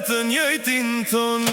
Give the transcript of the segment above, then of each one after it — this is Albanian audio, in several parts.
Të njëjtin ton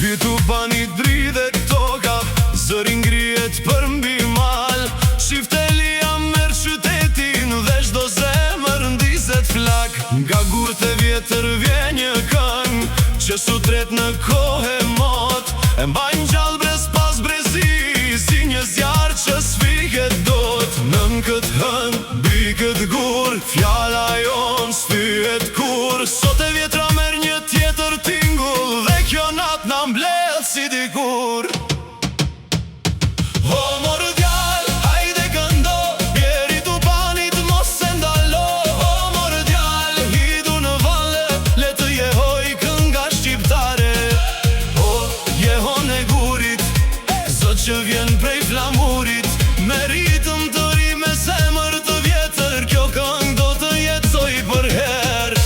Bjetu bani dridhet toka, zëri ngrihet për mbi mal. Shiftelia merr qytetin dhe çdo zemër ndizet flak. Nga gurët e vjetër vjen një këngë që sutret në kohë mot. E mbajnë gjallë brez pas brezi, si një zjarr që sfiket dot. Nën këtë hënë, mbi këtë gur, fjala jon s'thyet kur. Sot e vjetra merr një tjetër tingull, dhe kjo natë na mbledh si dikur. O mor djal, hajde këndo, bjeri tu banit mos se ndalo. O mor djal, hidu në valle, le të jehoj kënga shqiptare. O jehon e gurit, zot që vjen prej flamurit, me ritëm të ri, me zemër të vjetër, kjo këngë do të jetësoj për her.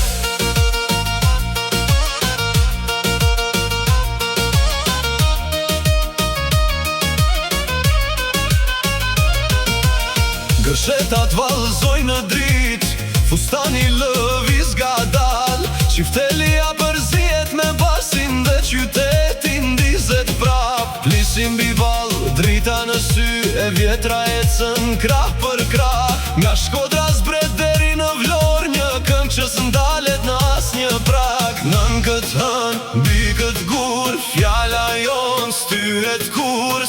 Gëshetat vallëzojnë në drit, fustani lëviz gadal. Qiftelia përzihet me basin dhe qytetin ndizet prap. Flisim mbi vallë, drita në sy, e vjetra ecën krah për krah. Nga Shkodra zbret deri në Vlorë, një këngë që s'ndalet në asnjë prag. Nën këtë hënë, mbi këtë gur, fjala jon s'thyet kur.